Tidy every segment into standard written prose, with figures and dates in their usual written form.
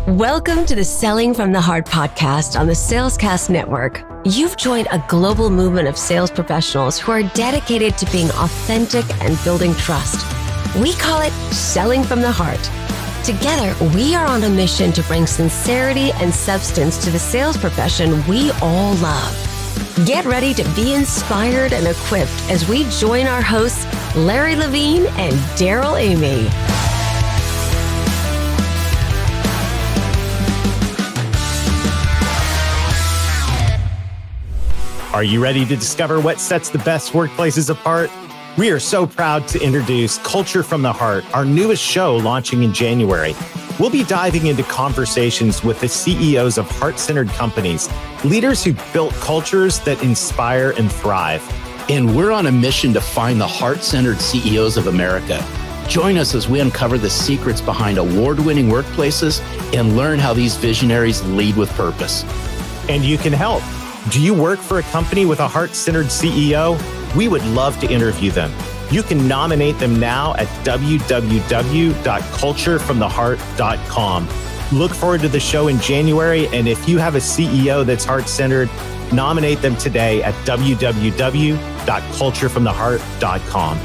Welcome to the Selling from the Heart podcast on the Salescast Network. You've joined a global movement of sales professionals who are dedicated to being authentic and building trust. We call it Selling from the Heart. Together, we are on a mission to bring sincerity and substance to the sales profession we all love. Get ready to be inspired and equipped as we join our hosts, Larry Levine and Darrell Amy. Are you ready to discover what sets the best workplaces apart? We are so proud to introduce Culture from the Heart, our newest show launching in January. We'll be diving into conversations with the CEOs of heart-centered companies, leaders who built cultures that inspire and thrive. And we're on a mission to find the heart-centered CEOs of America. Join us as we uncover the secrets behind award-winning workplaces and learn how these visionaries lead with purpose. And you can help. Do you work for a company with a heart-centered CEO? We would love to interview them. You can nominate them now at www.culturefromtheheart.com. Look forward to the show in January, and if you have a CEO that's heart-centered, nominate them today at www.culturefromtheheart.com.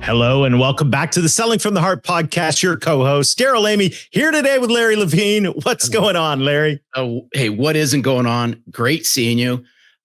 Hello and welcome back to the Selling from the Heart podcast. Your co-host, Darrell Amy, here today with Larry Levine. What's going on, Larry? Oh, hey, what isn't going on? Great seeing you.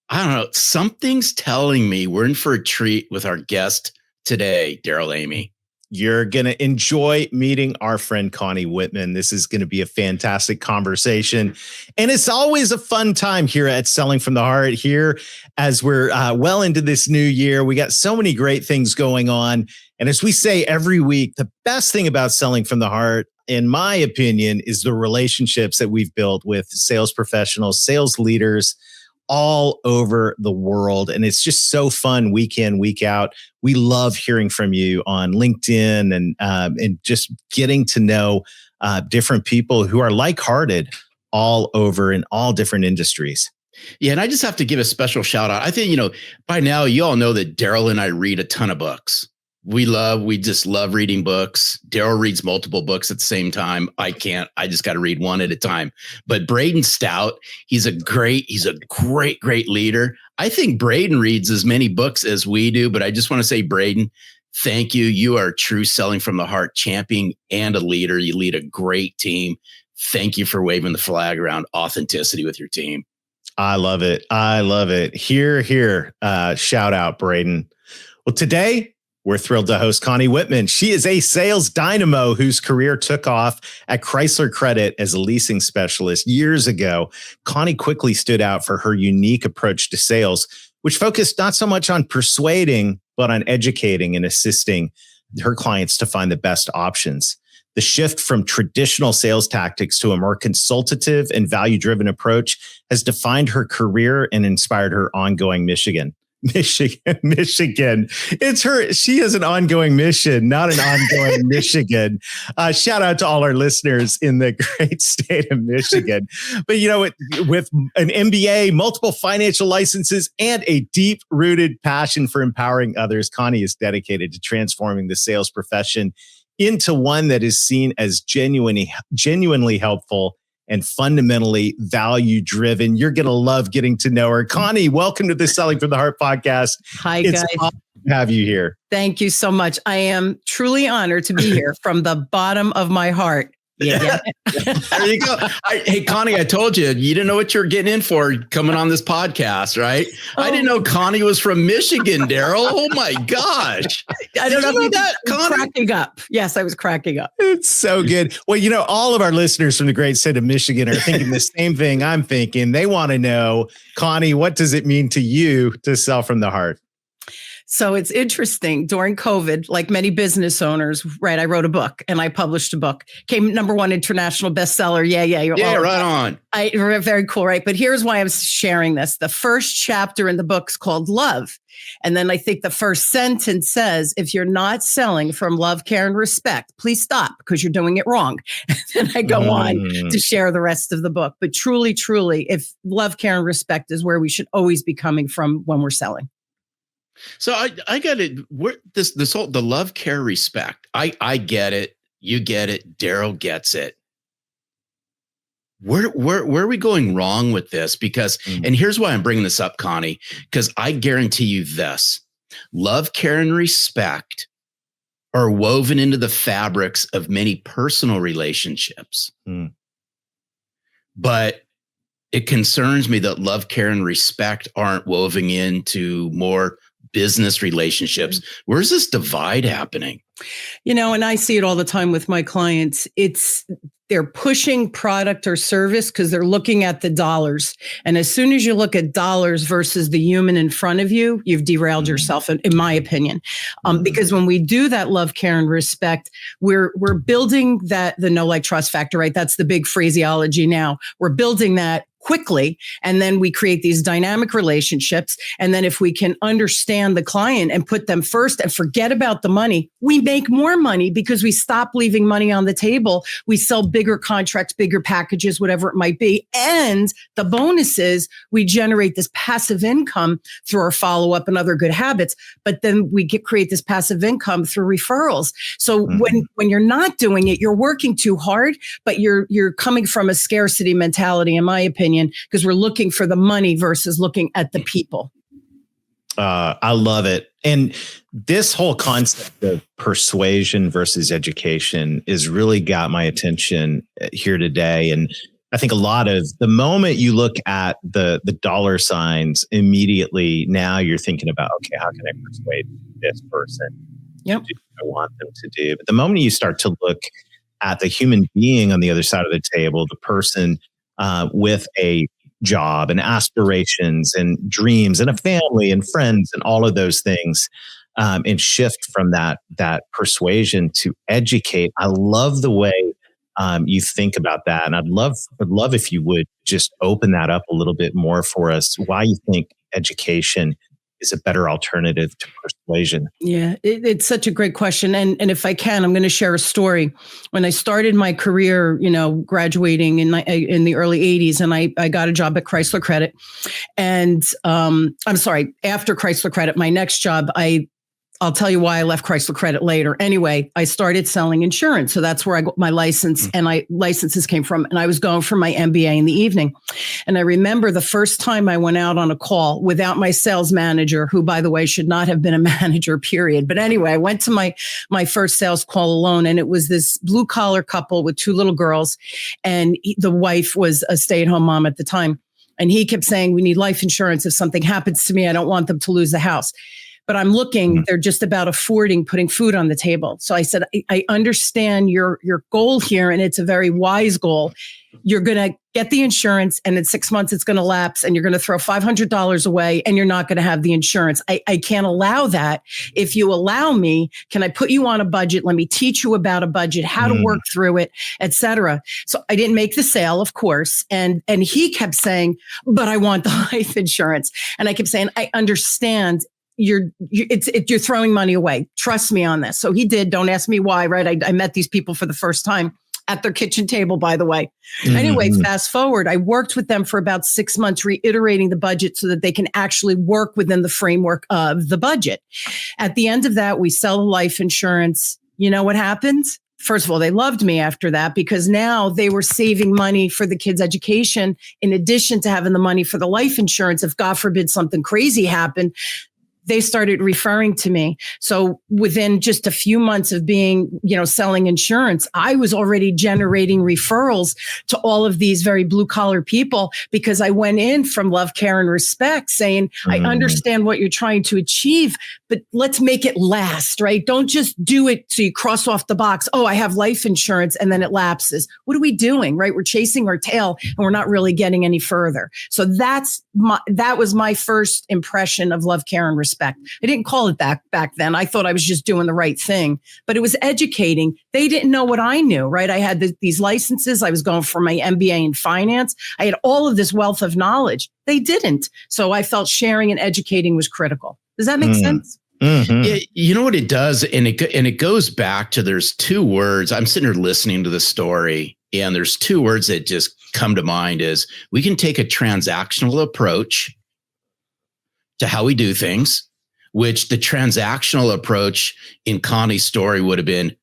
I don't know. Something's telling me we're in for a treat with our guest today, Darrell Amy. You're going to enjoy meeting our friend Connie Whitman. This is going to be a fantastic conversation. And it's always a fun time here at Selling from the Heart here as we're well into this new year. We got so many great things going on. And as we say every week, the best thing about Selling from the Heart, in my opinion, is the relationships that we've built with sales professionals, sales leaders all over the world. And it's just so fun week in, week out. We love hearing from you on LinkedIn and just getting to know different people who are like-hearted all over in all different industries. Yeah, and I just have to give a special shout out. I think, by now you all know that Darrell and I read a ton of books. We just love reading books. Darrell reads multiple books at the same time. I can't. I just got to read one at a time. But Braden Stout, he's a great leader. I think Braden reads as many books as we do, but I just want to say, Braden, thank you. You are a true Selling from the Heart champion and a leader. You lead a great team. Thank you for waving the flag around authenticity with your team. I love it. Here. Shout out, Braden. Well, today, we're thrilled to host Connie Whitman. She is a sales dynamo whose career took off at Chrysler Credit as a leasing specialist years ago. Connie quickly stood out for her unique approach to sales, which focused not so much on persuading, but on educating and assisting her clients to find the best options. The shift from traditional sales tactics to a more consultative and value-driven approach has defined her career and inspired her ongoing Michigan. It's her. She has an ongoing mission, not an ongoing Michigan. Shout out to all our listeners in the great state of Michigan. But with an MBA, multiple financial licenses, and a deep-rooted passion for empowering others, Connie is dedicated to transforming the sales profession into one that is seen as genuinely helpful and fundamentally value-driven. You're going to love getting to know her. Connie, welcome to the Selling from the Heart podcast. Hi, guys. It's awesome to have you here. Thank you so much. I am truly honored to be here from the bottom of my heart. Yeah. There you go. Hey, Connie, I told you didn't know what you're getting in for coming on this podcast, right? Oh. I didn't know Connie was from Michigan, Darrell. Oh my gosh. I don't know that, Connie? Cracking up. Yes, I was cracking up. It's so good. Well, all of our listeners from the great state of Michigan are thinking the same thing I'm thinking. They want to know, Connie, what does it mean to you to sell from the heart? So it's interesting. During COVID, like many business owners, right? I wrote a book and I published a book. Came #1 international bestseller. Yeah. Yeah, right on. Very cool, right? But here's why I'm sharing this. The first chapter in the book's called Love. And then I think the first sentence says, if you're not selling from love, care, and respect, please stop because you're doing it wrong. And then I go on to share the rest of the book. But truly, if love, care, and respect is where we should always be coming from when we're selling. So I got it. This whole the love, care, respect. I get it. You get it. Darrell gets it. Where are we going wrong with this? Because, and here's why I'm bringing this up, Connie, because I guarantee you this: love, care, and respect are woven into the fabrics of many personal relationships. But it concerns me that love, care, and respect aren't woven into more business relationships. Where's this divide happening? And I see it all the time with my clients. They're pushing product or service because they're looking at the dollars. And as soon as you look at dollars versus the human in front of you, you've derailed yourself, in my opinion. Because when we do that love, care, and respect, we're building the know, like, trust factor, right? That's the big phraseology now. We're building that quickly. And then we create these dynamic relationships. And then if we can understand the client and put them first and forget about the money, we make more money because we stop leaving money on the table. We sell bigger contracts, bigger packages, whatever it might be. And the bonus is we generate this passive income through our follow-up and other good habits. But then we create this passive income through referrals. So when you're not doing it, you're working too hard, but you're coming from a scarcity mentality, in my opinion, because we're looking for the money versus looking at the people. I love it. And this whole concept of persuasion versus education has really got my attention here today. And I think a lot of the moment you look at the dollar signs, immediately now you're thinking about, okay, how can I persuade this person? Yep. To do what I want them to do. But the moment you start to look at the human being on the other side of the table, the person with a job and aspirations and dreams and a family and friends and all of those things, and shift from that persuasion to educate. I love the way you think about that, and I'd love if you would just open that up a little bit more for us. Why you think education is a better alternative to persuasion? Yeah, it's such a great question. And if I can, I'm going to share a story. When I started my career, graduating in the early 80s, and I got a job at Chrysler Credit. And after Chrysler Credit, my next job, I'll tell you why I left Chrysler Credit later. Anyway, I started selling insurance. So that's where I got my license and licenses came from. And I was going for my MBA in the evening. And I remember the first time I went out on a call without my sales manager, who, by the way, should not have been a manager, period. But anyway, I went to my first sales call alone. And it was this blue collar couple with two little girls. And the wife was a stay-at-home mom at the time. And he kept saying, we need life insurance. If something happens to me, I don't want them to lose the house. But I'm looking, they're just about affording putting food on the table. So I said, I understand your goal here, and it's a very wise goal. You're going to get the insurance, and in 6 months, it's going to lapse, and you're going to throw $500 away, and you're not going to have the insurance. I can't allow that. If you allow me, can I put you on a budget? Let me teach you about a budget, how to work through it, et cetera. So I didn't make the sale, of course. And he kept saying, but I want the life insurance. And I kept saying, I understand. You're throwing money away. Trust me on this. So he did. Don't ask me why, right? I met these people for the first time at their kitchen table, by the way. Anyway, fast forward, I worked with them for about 6 months, reiterating the budget so that they can actually work within the framework of the budget. At the end of that, we sell the life insurance. You know what happens? First of all, they loved me after that because now they were saving money for the kids' education in addition to having the money for the life insurance. If God forbid something crazy happened, they started referring to me. So within just a few months of being, selling insurance, I was already generating referrals to all of these very blue collar people because I went in from love, care, and respect saying, I understand what you're trying to achieve, but let's make it last, right? Don't just do it so you cross off the box. Oh, I have life insurance, and then it lapses. What are we doing, right? We're chasing our tail and we're not really getting any further. So that was my first impression of love, care, and respect. I didn't call it that back then. I thought I was just doing the right thing, but it was educating. They didn't know what I knew, right? I had these licenses. I was going for my MBA in finance. I had all of this wealth of knowledge. They didn't. So I felt sharing and educating was critical. Does that make sense? Yeah, you know what it does? And it goes back to, there's two words. I'm sitting here listening to the story, and there's two words that just come to mind is we can take a transactional approach to how we do things, which the transactional approach in Connie's story would have been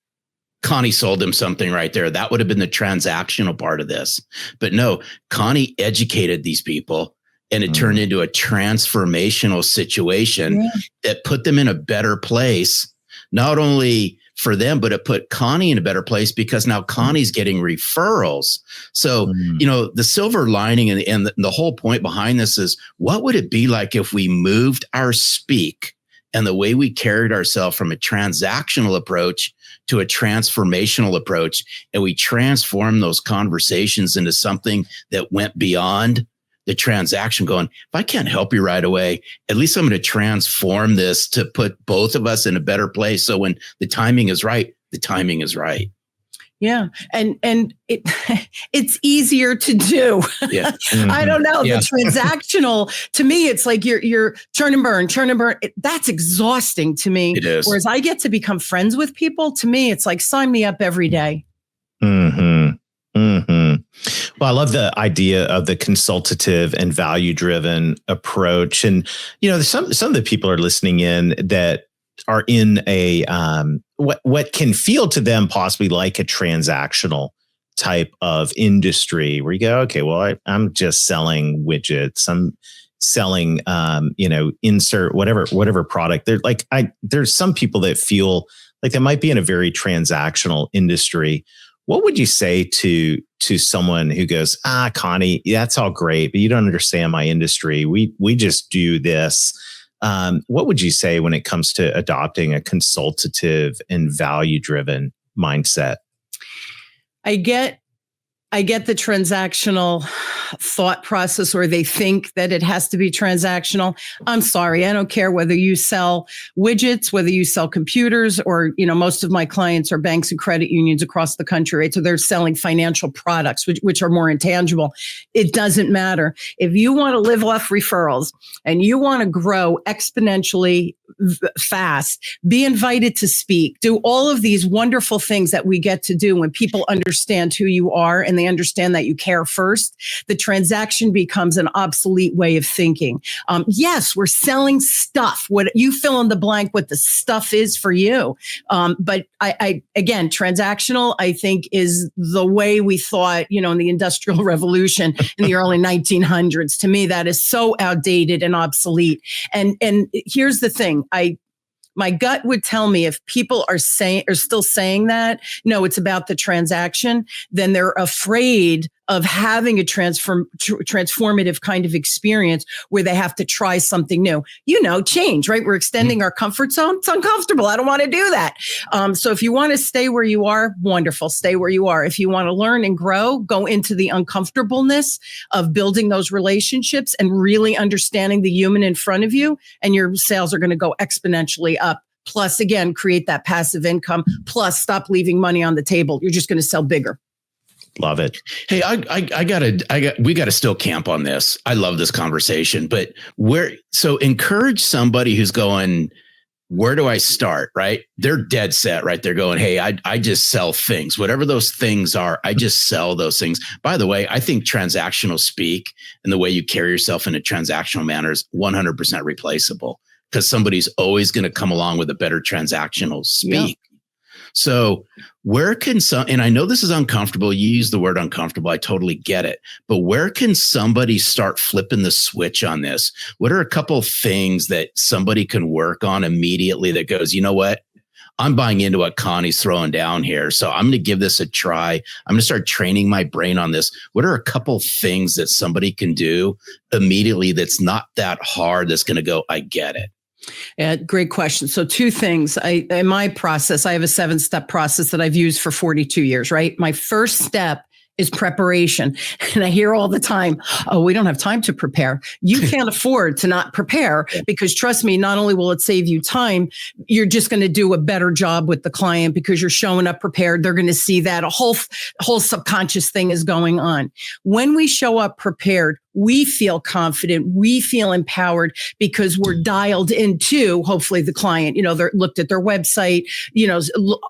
Connie sold him something right there. That would have been the transactional part of this. But no, Connie educated these people, and it turned into a transformational situation that put them in a better place, not only for them, but it put Connie in a better place because now Connie's getting referrals. So, the silver lining and the whole point behind this is, what would it be like if we moved our speak and the way we carried ourselves from a transactional approach to a transformational approach, and we transformed those conversations into something that went beyond the transaction, going, if I can't help you right away, at least I'm going to transform this to put both of us in a better place. So when the timing is right, the timing is right. Yeah. And it's easier to do. Yeah. I don't know. The transactional, to me, it's like you're churn and burn. That's exhausting to me. It is. Whereas I get to become friends with people. To me, it's like, sign me up every day. Well, I love the idea of the consultative and value-driven approach. And, some of the people are listening in that are in a what can feel to them possibly like a transactional type of industry where you go, okay, well, I'm just selling widgets. I'm selling, insert whatever product. There's some people that feel like they might be in a very transactional industry. What would you say to someone who goes, Connie, that's all great, but you don't understand my industry. We just do this. What would you say when it comes to adopting a consultative and value-driven mindset? I get the transactional thought process, or they think that it has to be transactional. I'm sorry. I don't care whether you sell widgets, whether you sell computers, or, most of my clients are banks and credit unions across the country, right? So they're selling financial products, which are more intangible. It doesn't matter. If you want to live off referrals and you want to grow exponentially fast, be invited to speak, do all of these wonderful things that we get to do when people understand who you are and they understand that you care first, the transaction becomes an obsolete way of thinking. Yes, we're selling stuff. What you fill in the blank, what the stuff is for you. But I again, transactional, I think, is the way we thought, in the Industrial Revolution in the early 1900s. To me, that is so outdated and obsolete. And here's the thing. My gut would tell me if people are still saying that, no, it's about the transaction, then they're afraid of having a transformative kind of experience where they have to try something new. Change, right? We're extending our comfort zone. It's uncomfortable. I don't want to do that. So if you want to stay where you are, wonderful, stay where you are. If you want to learn and grow, go into the uncomfortableness of building those relationships and really understanding the human in front of you, and your sales are going to go exponentially up. Plus, again, create that passive income. Plus, stop leaving money on the table. You're just going to sell bigger. Love it. Hey, we gotta still camp on this. I love this conversation, but so encourage somebody who's going, where do I start? Right? They're dead set, right? They're going, hey, I just sell things, whatever those things are. I just sell those things. By the way, I think transactional speak and the way you carry yourself in a transactional manner is 100% replaceable, because somebody's always going to come along with a better transactional speak. Yeah. So where can and I know this is uncomfortable. You use the word uncomfortable. I totally get it. But where can somebody start flipping the switch on this? What are a couple of things that somebody can work on immediately that goes, you know what? I'm buying into what Connie's throwing down here. So I'm going to give this a try. I'm going to start training my brain on this. What are a couple things that somebody can do immediately that's not that hard, that's going to go, I get it? Yeah, great question. So 2 things. In my process, I have a 7-step process that I've used for 42 years, right? My first step is preparation. And I hear all the time, oh, we don't have time to prepare. You can't afford to not prepare, because trust me, not only will it save you time, you're just going to do a better job with the client because you're showing up prepared. They're going to see that a whole subconscious thing is going on. When we show up prepared, we feel confident, we feel empowered because we're dialed into, hopefully, the client, they're looked at their website,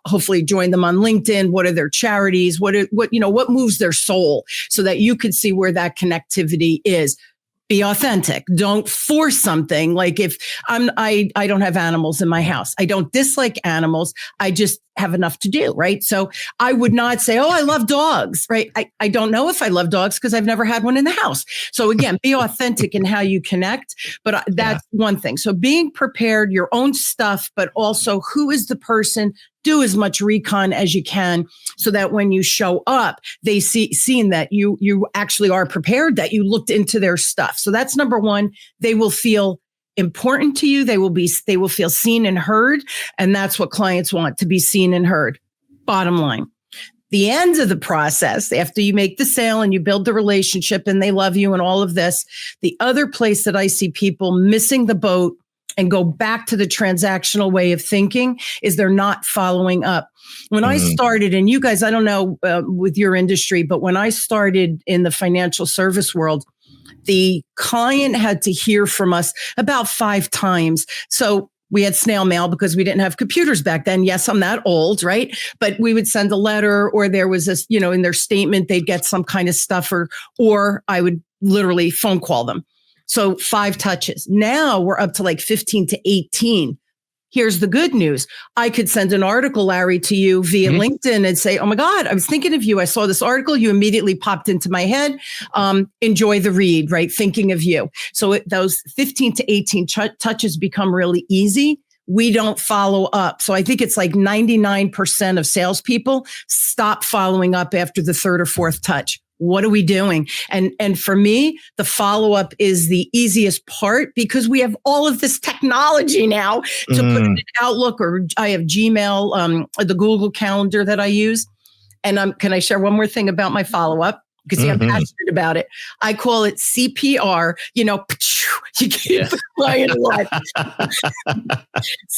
hopefully join them on LinkedIn. What are their charities? What moves their soul, so that you can see where that connectivity is. Be authentic. Don't force something. Like if I don't have animals in my house. I don't dislike animals. I just have enough to do. Right. So I would not say, oh, I love dogs. Right. I don't know if I love dogs because I've never had one in the house. So again, be authentic in how you connect. But that's one thing. So being prepared, your own stuff, but also who is the person. Do as much recon as you can so that when you show up, they seeing that you actually are prepared, that you looked into their stuff. So that's number one. They will feel important to you. They will feel seen and heard. And that's what clients want, to be seen and heard. Bottom line. The end of the process, after you make the sale and you build the relationship and they love you and all of this, the other place that I see people missing the boat and go back to the transactional way of thinking is they're not following up. When I started, and you guys, I don't know with your industry, but when I started in the financial service world, the client had to hear from us about 5 times. So we had snail mail because we didn't have computers back then. Yes, I'm that old, right? But we would send a letter, or there was this, in their statement, they'd get some kind of stuff, or I would literally phone call them. So 5 touches. Now we're up to like 15 to 18. Here's the good news. I could send an article, Larry, to you via LinkedIn and say, oh my God, I was thinking of you. I saw this article. You immediately popped into my head. Enjoy the read, right? Thinking of you. So those 15 to 18 touches become really easy. We don't follow up. So I think it's like 99% of salespeople stop following up after the 3rd or 4th touch. What are we doing? And for me, the follow-up is the easiest part because we have all of this technology now to put it in Outlook, or I have Gmail, the Google Calendar that I use. And can I share one more thing about my follow-up? Because I'm passionate about it. I call it CPR, you keep flying what?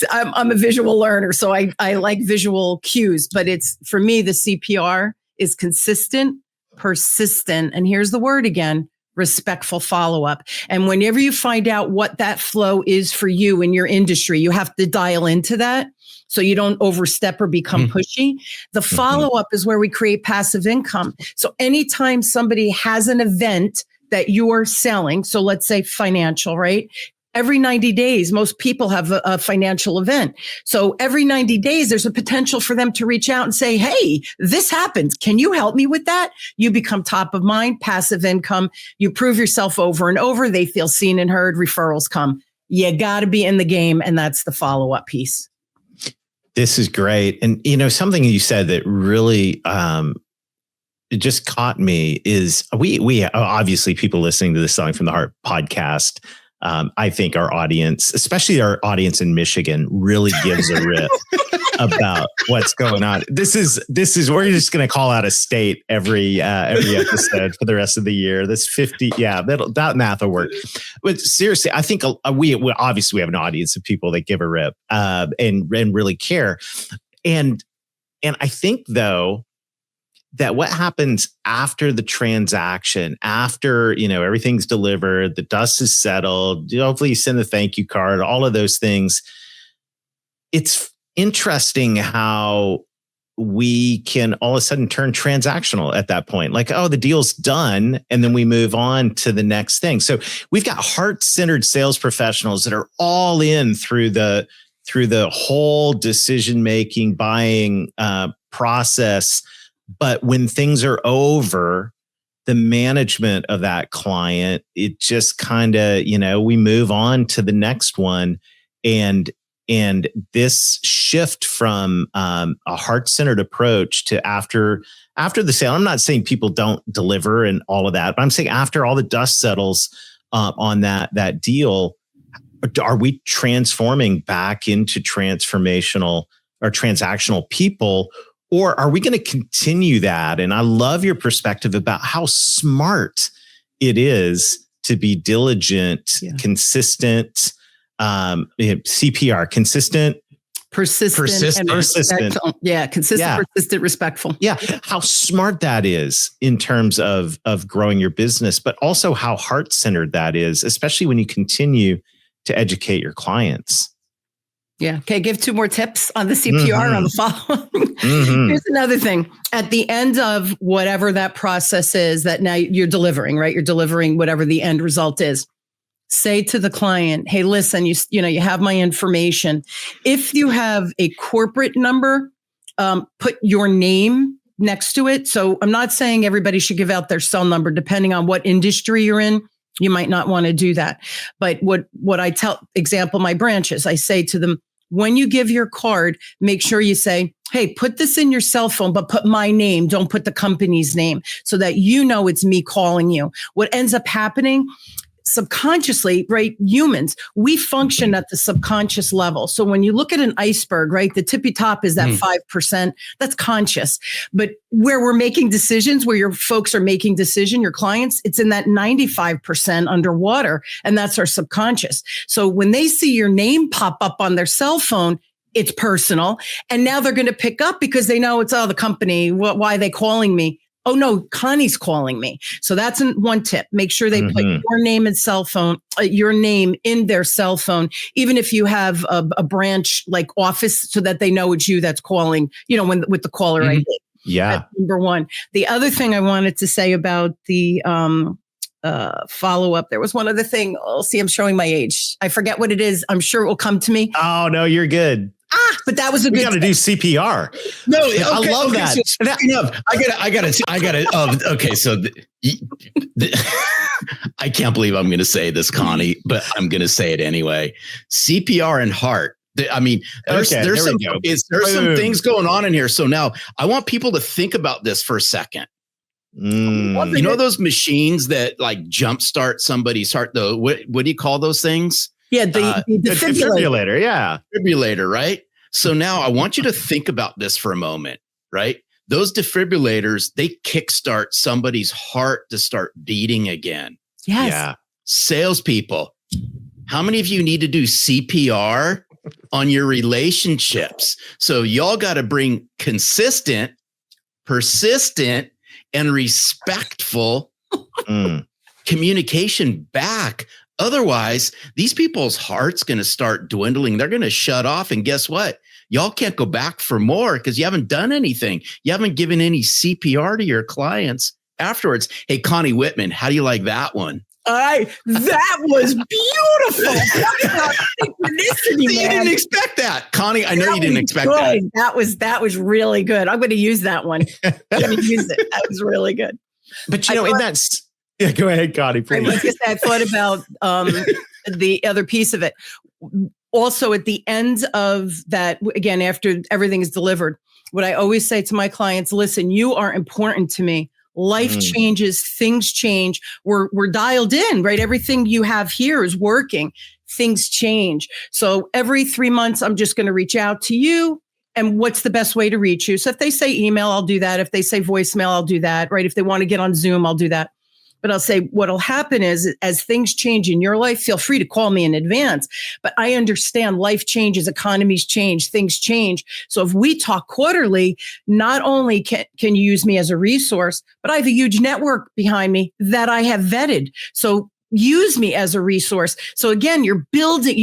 I'm a visual learner, so I like visual cues, but it's, for me, the CPR is consistent, persistent, and here's the word again, respectful follow-up. And whenever you find out what that flow is for you in your industry, you have to dial into that so you don't overstep or become pushy. The follow-up is where we create passive income. So anytime somebody has an event that you're selling, so let's say financial, right? Every 90 days, most people have a financial event. So every 90 days, there's a potential for them to reach out and say, hey, this happened. Can you help me with that? You become top of mind, passive income. You prove yourself over and over. They feel seen and heard. Referrals come. You got to be in the game. And that's the follow-up piece. This is great. And, something you said that really it just caught me is we obviously, people listening to the Selling from the Heart podcast, I think our audience, especially our audience in Michigan, really gives a rip about what's going on. This is we're just going to call out a state every episode for the rest of the year. That's 50. Yeah, that math will work. But seriously, I think we obviously have an audience of people that give a rip and really care. And I think though, that what happens after the transaction, after, everything's delivered, the dust is settled, hopefully you send a thank you card, all of those things. It's interesting how we can all of a sudden turn transactional at that point. Like, oh, the deal's done. And then we move on to the next thing. So we've got heart-centered sales professionals that are all in through the whole decision-making, buying process. But when things are over, the management of that client, it just kind of, we move on to the next one. And this shift from a heart-centered approach to after the sale, I'm not saying people don't deliver and all of that, but I'm saying after all the dust settles on that deal, are we transforming back into transformational or transactional people? Or are we going to continue that? And I love your perspective about how smart it is to be diligent, consistent, CPR, consistent, persistent. Yeah, consistent, persistent, respectful. Yeah, how smart that is in terms of growing your business, but also how heart-centered that is, especially when you continue to educate your clients. Yeah. Okay. Give 2 more tips on the CPR on the follow. Here's another thing. At the end of whatever that process is that now you're delivering, right? You're delivering whatever the end result is. Say to the client, hey, listen, you have my information. If you have a corporate number, put your name next to it. So I'm not saying everybody should give out their cell number, depending on what industry you're in. You might not want to do that. But what I tell, example, my branches, I say to them, when you give your card, make sure you say, hey, put this in your cell phone, but put my name. Don't put the company's name so that you know it's me calling you. What ends up happening subconsciously, right? Humans, we function at the subconscious level. So when you look at an iceberg, right, the tippy top is that 5%, that's conscious. But where we're making decisions, where your folks are making decision, your clients, it's in that 95% underwater. And that's our subconscious. So when they see your name pop up on their cell phone, it's personal. And now they're going to pick up because they know it's, the company, why are they calling me? Oh no, Connie's calling me. So that's one tip. Make sure they put your name and cell phone, your name in their cell phone, even if you have a branch like office, so that they know it's you that's calling, with the caller ID. Yeah. That's number one. The other thing I wanted to say about the follow-up, there was one other thing. Oh, see, I'm showing my age. I forget what it is. I'm sure it will come to me. Oh no, you're good. But that was a good. We got to do CPR. No, I love that. So speaking of, I gotta. Okay, so I can't believe I'm going to say this, Connie, but I'm going to say it anyway. CPR and heart. I mean, there's some things going on in here. So now I want people to think about this for a second. You know those machines that like jumpstart somebody's heart? What do you call those things? Yeah, the defibrillator. Yeah. Defibrillator, right? So now I want you to think about this for a moment, right? Those defibrillators, they kickstart somebody's heart to start beating again. Yes. Yeah. Salespeople, how many of you need to do CPR on your relationships? So y'all got to bring consistent, persistent, and respectful communication back. Otherwise, these people's heart's going to start dwindling. They're going to shut off. And guess what? Y'all can't go back for more because you haven't done anything. You haven't given any CPR to your clients afterwards. Hey, Connie Whitman, how do you like that one? That was beautiful. You didn't expect that, Connie. I know you didn't expect that. That was really good. I'm going to use that one. I'm going to use it. That was really good. But yeah, go ahead, Connie. Please. I thought about the other piece of it. Also, at the end of that, again, after everything is delivered, what I always say to my clients: listen, you are important to me. Life changes, things change. We're dialed in, right? Everything you have here is working. Things change. So every 3 months, I'm just going to reach out to you. And what's the best way to reach you? So if they say email, I'll do that. If they say voicemail, I'll do that, right? If they want to get on Zoom, I'll do that. But I'll say what'll happen is as things change in your life, feel free to call me in advance. But I understand life changes, economies change, things change. So if we talk quarterly, not only can you use me as a resource, but I have a huge network behind me that I have vetted. So use me as a resource. So again, you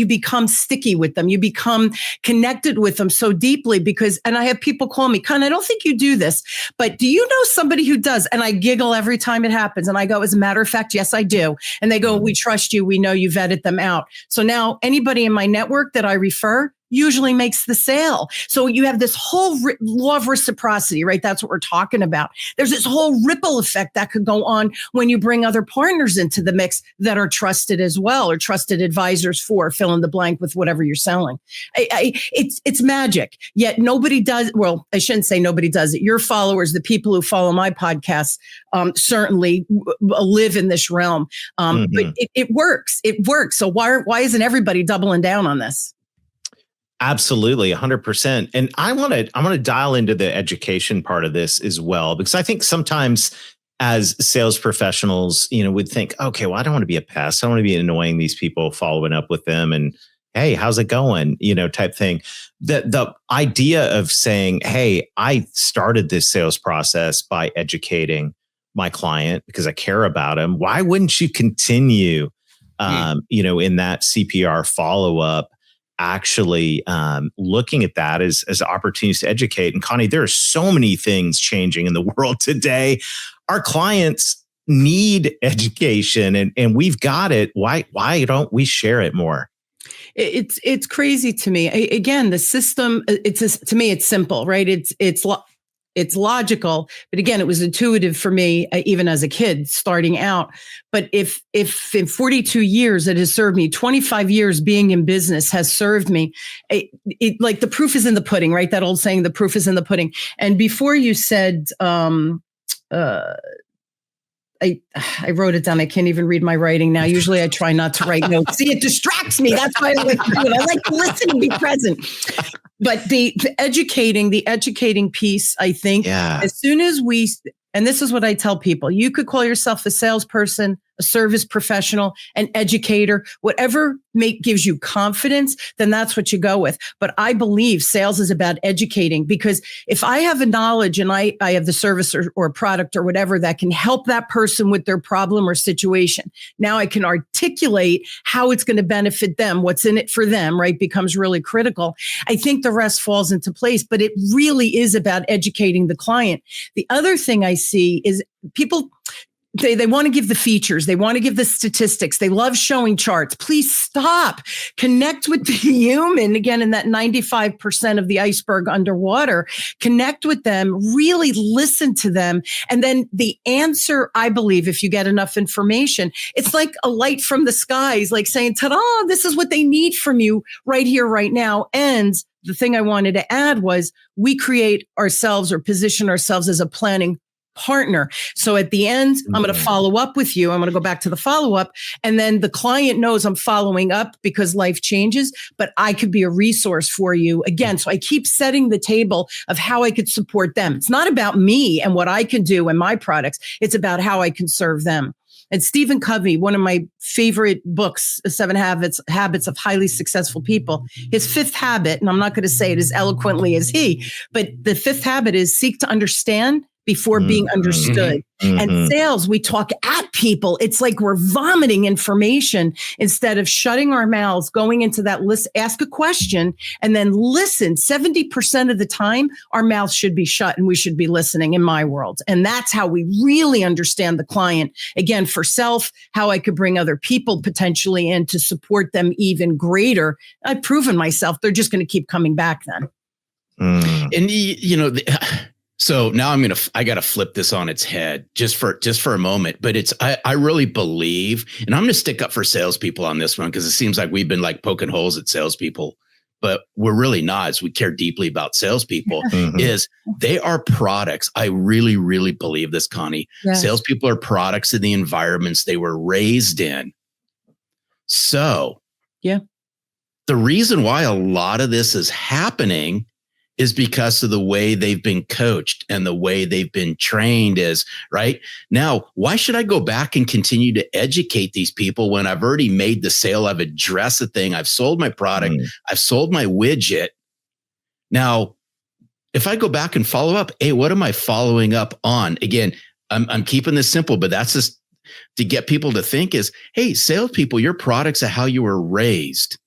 become sticky with them. You become connected with them so deeply and I have people call me, Con, I don't think you do this, but do you know somebody who does? And I giggle every time it happens. And I go, as a matter of fact, yes, I do. And they go, we trust you. We know you vetted them out. So now anybody in my network that I refer usually makes the sale. So you have this whole law of reciprocity, right? That's what we're talking about. There's this whole ripple effect that could go on when you bring other partners into the mix that are trusted as well, or trusted advisors for fill in the blank with whatever you're selling. It's magic. Yet nobody does. Well, I shouldn't say nobody does it. Your followers, the people who follow my podcasts, certainly live in this realm. But it works. It works. So why isn't everybody doubling down on this? Absolutely, 100%. And I want to dial into the education part of this as well, because I think sometimes as sales professionals, would think, okay, well, I don't want to be a pest. I don't want to be annoying these people, following up with them and, hey, how's it going? Type thing. The idea of saying, hey, I started this sales process by educating my client because I care about him. Why wouldn't you continue, in that CPR follow-up? actually looking at that as opportunities to educate. And Connie, there are so many things changing in the world today. Our clients need education, and we've got it. Why don't we share it more? It's crazy to me. Again, the system, to me, it's simple, right? It's logical, but again, it was intuitive for me, even as a kid starting out. But if in 42 years it has served me, 25 years being in business has served me, like the proof is in the pudding, right? That old saying, the proof is in the pudding. And before you said, I wrote it down. I can't even read my writing now. Usually I try not to write notes. See, it distracts me. That's why I like to do it. I like to listen and be present. But the educating piece, I think, as soon as and this is what I tell people, you could call yourself a salesperson, a service professional, an educator, whatever gives you confidence, then that's what you go with. But I believe sales is about educating, because if I have a knowledge and I have the service or product or whatever that can help that person with their problem or situation, now I can articulate how it's going to benefit them, what's in it for them, right? Becomes really critical. I think the rest falls into place, but it really is about educating the client. The other thing I see is people, they want to give the features. They want to give the statistics. They love showing charts. Please stop. Connect with the human. Again, in that 95% of the iceberg underwater, connect with them, really listen to them. And then the answer, I believe, if you get enough information, it's like a light from the skies, like saying, ta-da, this is what they need from you right here, right now. And the thing I wanted to add was we create ourselves or position ourselves as a planning partner. So at the end, I'm going to follow up with you. I'm going to go back to the follow-up. And then the client knows I'm following up because life changes, but I could be a resource for you again. So I keep setting the table of how I could support them. It's not about me and what I can do and my products. It's about how I can serve them. And Stephen Covey, one of my favorite books, 7 Habits of Highly Successful People, his 5th habit, and I'm not going to say it as eloquently as he, but the 5th habit is seek to understand before being understood. And sales, we talk at people. It's like we're vomiting information instead of shutting our mouths, going into that list, ask a question, and then listen. 70% of the time, our mouths should be shut and we should be listening in my world. And that's how we really understand the client. Again, for self, how I could bring other people potentially in to support them even greater. I've proven myself. They're just going to keep coming back then. And so now I got to flip this on its head just for a moment. But I really believe, and I'm going to stick up for salespeople on this one, because it seems like we've been like poking holes at salespeople, but we're really not, as we care deeply about salespeople, is they are products. I really, really believe this, Connie. Yes. Salespeople are products of the environments they were raised in. So the reason why a lot of this is happening is because of the way they've been coached and the way they've been trained is, right? Now, why should I go back and continue to educate these people when I've already made the sale? I've addressed the thing. I've sold my product. I've sold my widget. Now, if I go back and follow up, hey, what am I following up on? Again, I'm keeping this simple, but that's just to get people to think is, hey, salespeople, your products are how you were raised.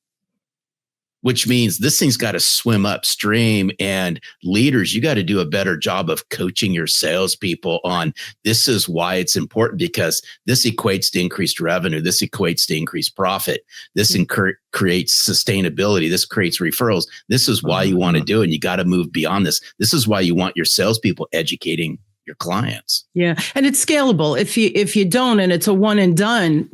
Which means this thing's got to swim upstream, and leaders, you got to do a better job of coaching your salespeople on this is why it's important, because this equates to increased revenue. This equates to increased profit. This creates sustainability. This creates referrals. This is why you want to do it. And you got to move beyond this. This is why you want your salespeople educating your clients. Yeah. And it's scalable. If you don't, and it's a one and done,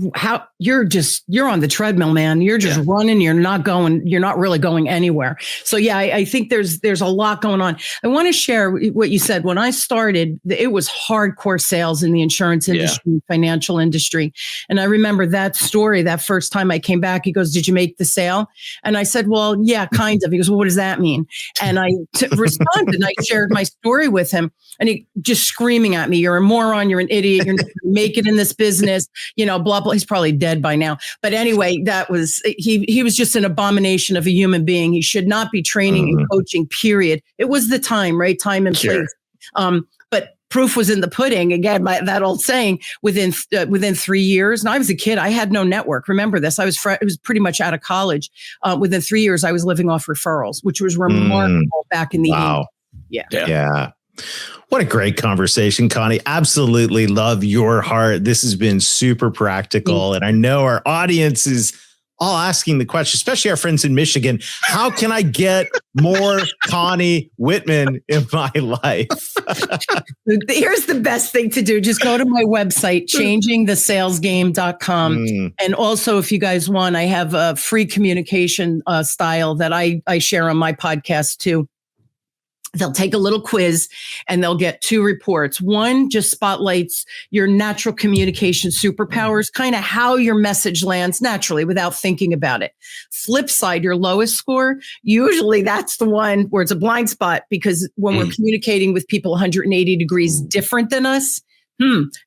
you're on the treadmill, man. You're just running. You're not really going anywhere. So yeah, I think there's a lot going on. I want to share what you said. When I started, it was hardcore sales in the insurance industry, financial industry. And I remember that story, that first time I came back, he goes, "Did you make the sale?" And I said, "Well, yeah, kind of." He goes, "Well, what does that mean?" And I responded and I shared my story with him, and he just screaming at me, "You're a moron, you're an idiot, you're not going to make it in this business, blah, blah." He's probably dead by now. But anyway, he was just an abomination of a human being. He should not be training and coaching, period. It was the time, right? Time and place. But proof was in the pudding. Again, that old saying, within 3 years. And I was a kid. I had no network. Remember this. It was pretty much out of college. Within 3 years, I was living off referrals, which was remarkable back in the 80s. Yeah. What a great conversation, Connie. Absolutely love your heart. This has been super practical. And I know our audience is all asking the question, especially our friends in Michigan. How can I get more Connie Whitman in my life? Here's the best thing to do. Just go to my website, changingthesalesgame.com. And also, if you guys want, I have a free communication style that I share on my podcast too. They'll take a little quiz and they'll get 2 reports. One just spotlights your natural communication superpowers, kind of how your message lands naturally without thinking about it. Flip side, your lowest score, usually that's the one where it's a blind spot, because when we're communicating with people 180 degrees different than us,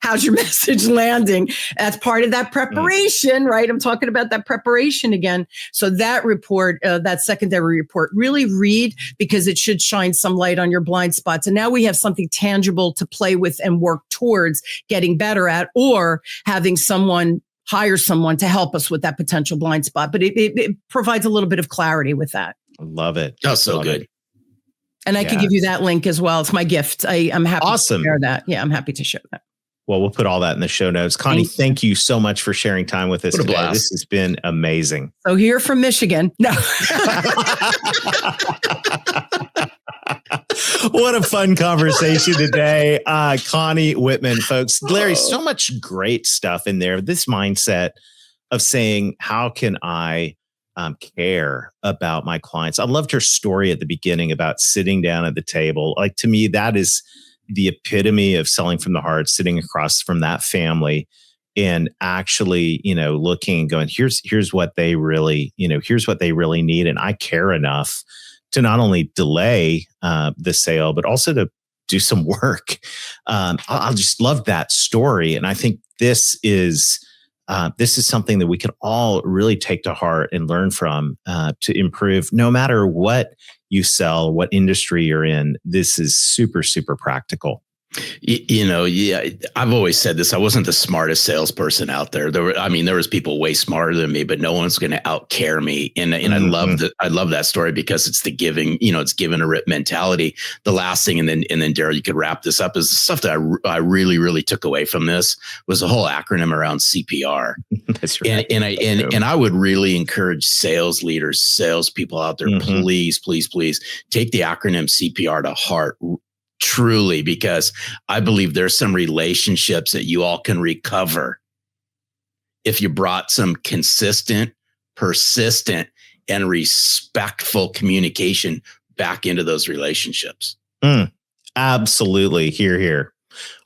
how's your message landing? That's part of that preparation, right? I'm talking about that preparation again. So that report, that secondary report, really read, because it should shine some light on your blind spots. And now we have something tangible to play with and work towards getting better at, or having hire someone to help us with that potential blind spot. But it provides a little bit of clarity with that. I love it. Oh, so good. And I can give you that link as well. It's my gift. I'm happy to share that. Yeah, I'm happy to share that. Well, we'll put all that in the show notes. Connie, thank you so much for sharing time with us today. Blast. This has been amazing. So here from Michigan. No. What a fun conversation today. Connie Whitman, folks. Larry, so much great stuff in there. This mindset of saying, how can I care about my clients? I loved her story at the beginning about sitting down at the table. Like, to me, that is the epitome of selling from the heart, sitting across from that family and actually, looking and going, here's what they really, here's what they really need. And I care enough to not only delay the sale, but also to do some work. I just love that story. And I think this is something that we can all really take to heart and learn from to improve, no matter what you sell, what industry you're in. This is super, super practical. I've always said this. I wasn't the smartest salesperson out there. There was people way smarter than me, but no one's going to outcare me. And I love that story, because it's the giving, it's given a rip mentality. The last thing, and then Darrell, you could wrap this up, is the stuff that I really, really took away from this was the whole acronym around CPR. That's right. And I would really encourage sales leaders, salespeople out there, please, please, please take the acronym CPR to heart. Truly, because I believe there's some relationships that you all can recover if you brought some consistent, persistent, and respectful communication back into those relationships. Absolutely. Hear, hear.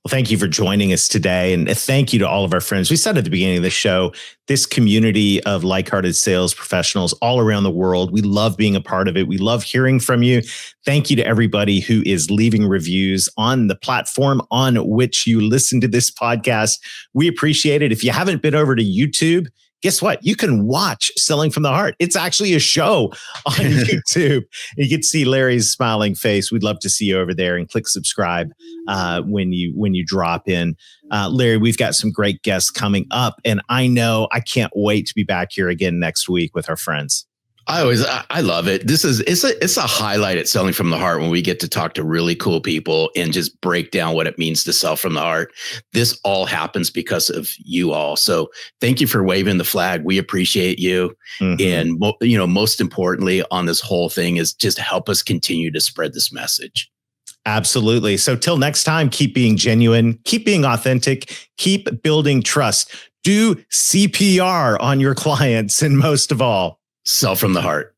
Well, thank you for joining us today. And thank you to all of our friends. We said at the beginning of the show, this community of like-hearted sales professionals all around the world, we love being a part of it. We love hearing from you. Thank you to everybody who is leaving reviews on the platform on which you listen to this podcast. We appreciate it. If you haven't been over to YouTube, guess what? You can watch Selling from the Heart. It's actually a show on YouTube. You can see Larry's smiling face. We'd love to see you over there, and click subscribe when you drop in. Larry, we've got some great guests coming up, and I know I can't wait to be back here again next week with our friends. I love it. It's a highlight at Selling from the Heart when we get to talk to really cool people and just break down what it means to sell from the heart. This all happens because of you all. So thank you for waving the flag. We appreciate you. And most importantly on this whole thing is just help us continue to spread this message. Absolutely. So till next time, keep being genuine, keep being authentic, keep building trust, do CPR on your clients, and most of all, sell from the heart.